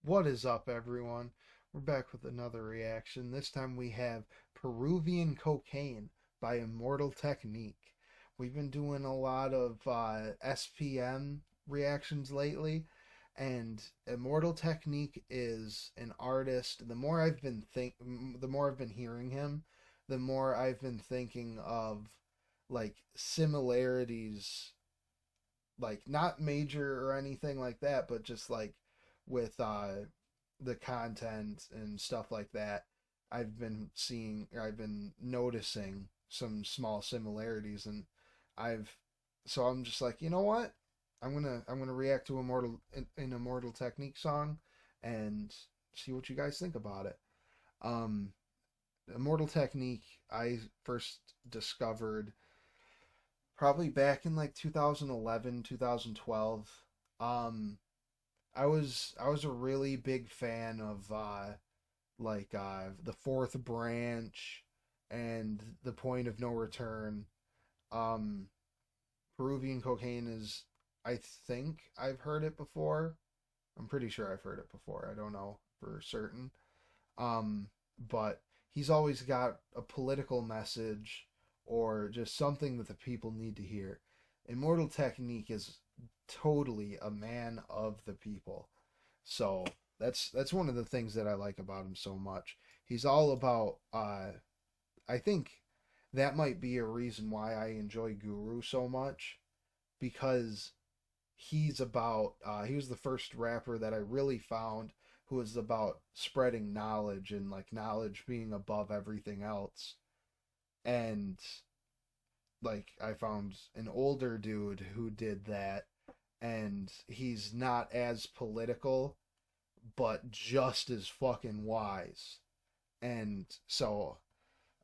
What is up, everyone? We're back with another reaction. This time we have Peruvian Cocaine by Immortal Technique. We've been doing a lot of SPM reactions lately, and Immortal Technique is an artist. The more I've been hearing him, the more I've been thinking of like similarities, like not major or anything like that, but just like with the content and stuff like that. I've been noticing some small similarities, and I'm just like, you know what? I'm gonna react to an Immortal Technique song and see what you guys think about it. Immortal Technique I first discovered probably back in like 2011, 2012. I was a really big fan of the Fourth Branch and The Point of No Return. Peruvian Cocaine is, I think I've heard it before. I'm pretty sure I've heard it before. I don't know for certain. But he's always got a political message or just something that the people need to hear. Immortal Technique is totally a man of the people. So that's one of the things that I like about him so much. He's all about I think that might be a reason why I enjoy Guru so much, because he was the first rapper that I really found who was about spreading knowledge and like knowledge being above everything else. And like I found an older dude who did that, and he's not as political but just as fucking wise. And so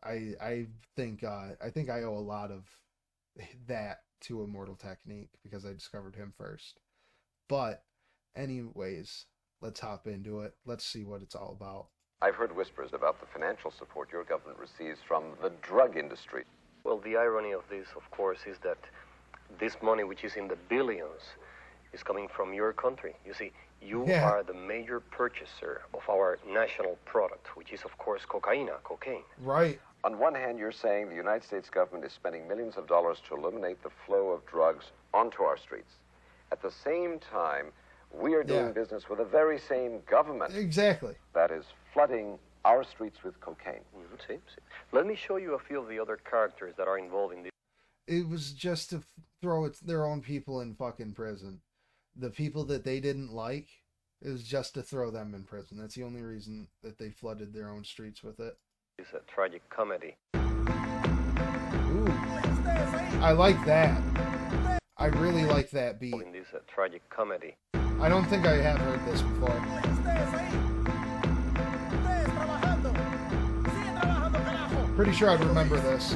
I think I owe a lot of that to Immortal Technique because I discovered him first. But anyways, let's hop into it. Let's see what it's all about. I've heard whispers about the financial support your government receives from the drug industry. Well, the irony of this, of course, is that this money, which is in the billions, is coming from your country. You see, you are the major purchaser of our national product, which is, of course, cocaine. Right. On one hand, you're saying the United States government is spending millions of dollars to eliminate the flow of drugs onto our streets. At the same time, we are doing business with the very same government. Exactly. That is flooding our streets with cocaine. See. Let me show you a few of the other characters that are involved in this. It was just to throw their own people in fucking prison. The people that they didn't like, it was just to throw them in prison. That's the only reason that they flooded their own streets with it. It's a tragic comedy. Ooh. I like that. I really like that beat. In this tragic comedy. I don't think I have heard this before. Pretty sure I remember this.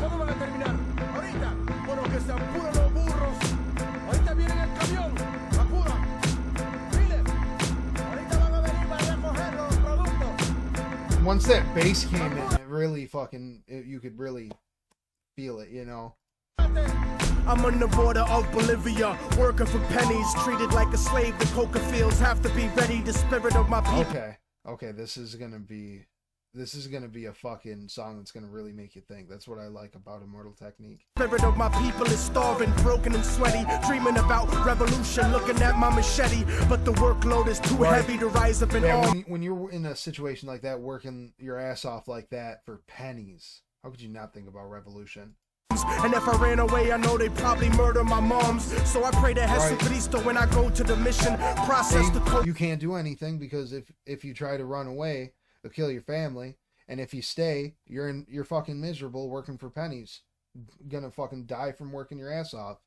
Once that bass came in, it really you could really feel it, you know? I'm on the border of Bolivia, working for pennies, treated like a slave. The coca fields have to be ready. The spirit of my people. Okay, this is gonna be a fucking song that's gonna really make you think. That's what I like about Immortal Technique. Spirit of my people is starving, broken and sweaty, dreaming about revolution, looking at my machete, but the workload is too heavy to rise up and on. When you're in a situation like that, working your ass off like that for pennies, how could you not think about revolution? And if I ran away, I know they'd probably murder my moms. So I pray to Jesucristo when I go to the mission. Process the code. You can't do anything, because if you try to run away, they'll kill your family. And if you stay, you're fucking miserable working for pennies. Gonna fucking die from working your ass off.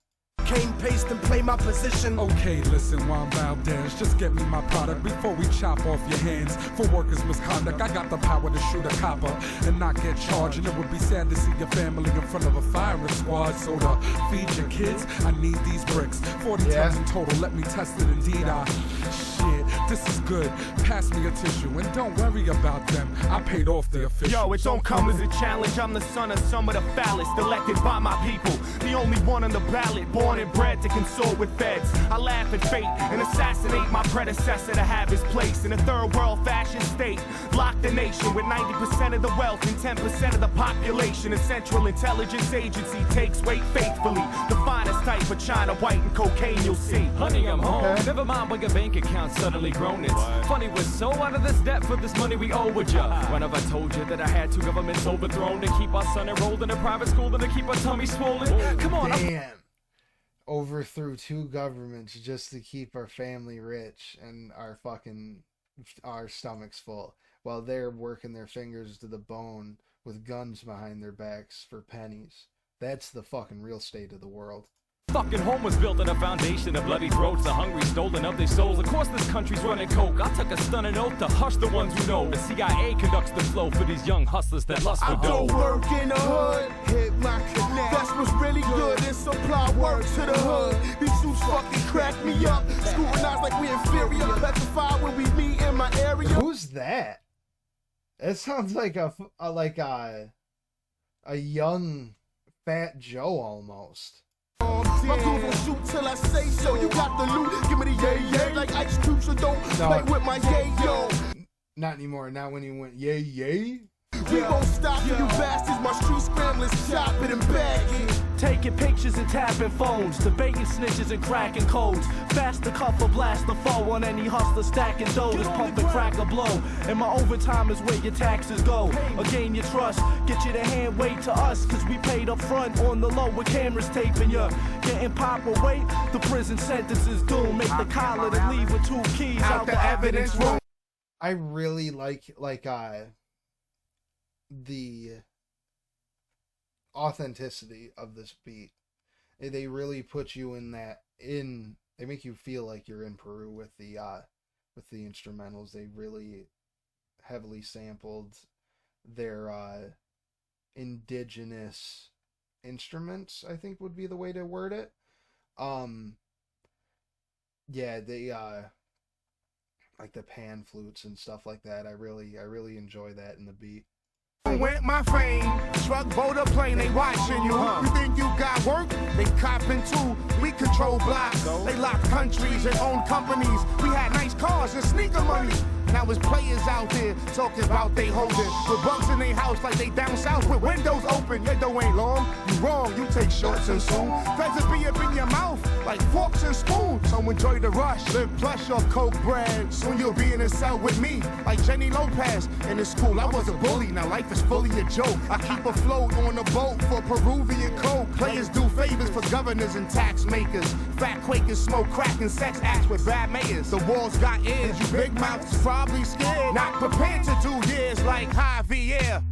Cane, paste, and play my position. Okay, listen, while I'm Valdez, just get me my product before we chop off your hands for workers' misconduct. I got the power to shoot a copper and not get charged, and it would be sad to see your family in front of a firing squad. So to feed your kids, I need these bricks. 40 tons in total, let me test it. Indeed, shit, This is good. Pass me a tissue and don't worry about them. I paid off the official. Yo, it don't come as a challenge. I'm the son of some of the foulest, elected by my people. The only one on the ballot, born and bred to consort with feds. I laugh at fate and assassinate my predecessor to have his place in a third world fashion state. Lock the nation with 90% of the wealth and 10% of the population. A Central Intelligence Agency takes weight faithfully. The finest type of China white and cocaine you'll see. Honey, I'm home. Never mind when your bank account suddenly grown. It's funny, we're so out of this debt for this money we owe with ya. When have I told you that I had two governments overthrown to keep our son enrolled in a private school and to keep our tummy swollen? Come on. Damn. Overthrew 2 governments just to keep our family rich and our stomachs full, while they're working their fingers to the bone with guns behind their backs for pennies. That's the fucking real state of the world. Fucking home was built on a foundation of bloody throats, the hungry stolen of their souls. Of course this country's running coke. I took a stunning oath to hush the ones who know. The CIA conducts the flow for these young hustlers that lust for dough. I do work in the hood, hit my connect. That's what's really good, and supply work to the hood. These suits fucking crack me up, scrutinized like we inferior, petrified when we meet in my area. Who's that? It sounds like a young Fat Joe almost. My groove will shoot till I say so. You got the loot, give me the yay yay like Ice Cube, so don't play with my yay yo. Not anymore. Not when he went yay yay. We won't stop you bastards. My street scramblers, chop it and bag it. Taking pictures and tapping phones, debating snitches and cracking codes. Fast to cuff or blast the foe on any hustler stacking dough. Just pump and crack a blow. And my overtime is where your taxes go. Or gain your trust, get you the hand wait to us. Cause we paid up front on the low with cameras taping you. Getting pop or wait, the prison sentence is doomed. Make the collar to leave with 2 keys out the evidence room. I really like the authenticity of this beat. They really put you they make you feel like you're in Peru with the instrumentals. They really heavily sampled their indigenous instruments, I think would be the way to word it. Yeah, they like the pan flutes and stuff like that. I really enjoy that in the beat. Went my fame, truck, boat, or plane, they watching you. You think you got work? They copping too. We control blocks, they lock countries and own companies. We had nice cars and sneaker money. Now it's players out there talking about they holding with bugs in their house like they down south with windows open. Your dough ain't long, you wrong, you take shorts and soon. Feds will be up in your mouth like forks and spoons. So enjoy the rush, live plush off coke bread. Soon you'll be in a cell with me like Jenny Lopez. In the school I was a bully, now life is fully a joke. I keep afloat on a boat for Peruvian coke. Players do favors for governors and tax makers. Fat Quakers smoke crack and sex acts with bad mayors. The walls got ears, you big mouths probably scared. Not prepared to do years like Javier.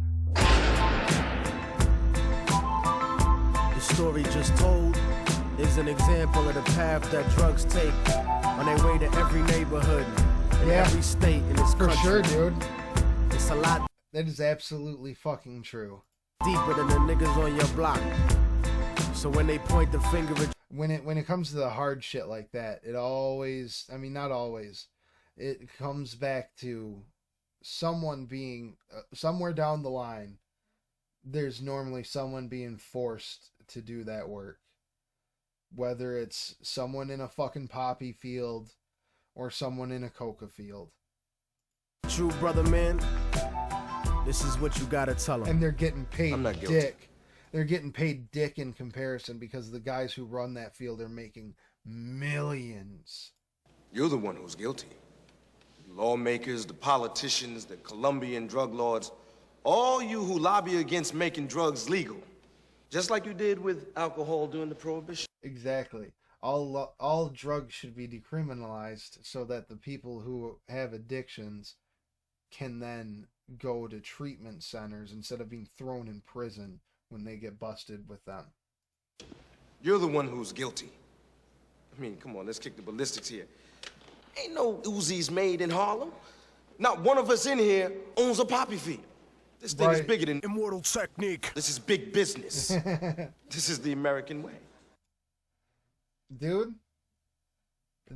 The story just told is an example of the path that drugs take on their way to every neighborhood in every state in this country. For sure, dude. It's a lot. That is absolutely fucking true. Deeper than the niggas on your block. So when they point the finger at when it comes to the hard shit like that, it always, I mean, not always, it comes back to someone being somewhere down the line. There's normally someone being forced to do that work, whether it's someone in a fucking poppy field or someone in a coca field. True, brother, man. This is what you gotta tell them. And they're getting paid I'm not guilty. dick. They're getting paid dick in comparison because the guys who run that field are making millions. You're the one who's guilty. Lawmakers, the politicians, the Colombian drug lords, all you who lobby against making drugs legal, just like you did with alcohol during the Prohibition. Exactly. All drugs should be decriminalized so that the people who have addictions can then go to treatment centers instead of being thrown in prison when they get busted with them. You're the one who's guilty. I mean, come on, let's kick the ballistics here. Ain't no Uzis made in Harlem. Not one of us in here owns a poppy field. This thing is bigger than Immortal technique. This is big business. This is the American way. Dude,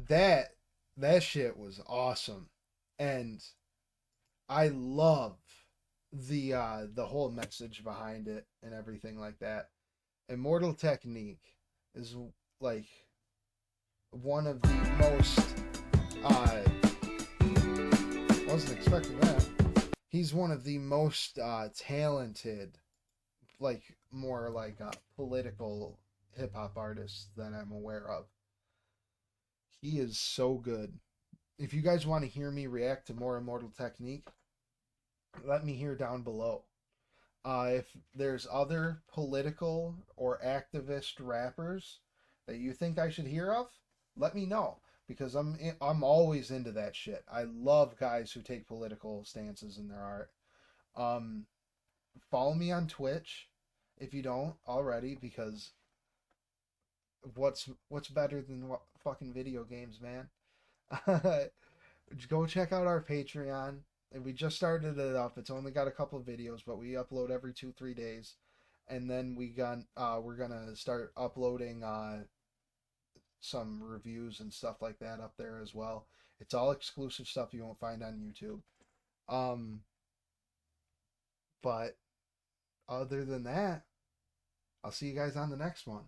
that That shit was awesome. And I love the whole message behind it and everything like that. Immortal Technique is like one of the most wasn't expecting that. He's one of the most talented, like more like political hip hop artists that I'm aware of. He is so good. If you guys want to hear me react to more Immortal Technique, let me hear down below. If there's other political or activist rappers that you think I should hear of, let me know, because I'm always into that shit. I love guys who take political stances in their art. Follow me on Twitch if you don't already, because what's better than fucking video games, man? Go check out our Patreon. And we just started it up. It's only got a couple of videos, but we upload every 2-3 days. And then we're gonna start uploading some reviews and stuff like that up there as well. It's all exclusive stuff you won't find on YouTube. But other than that, I'll see you guys on the next one.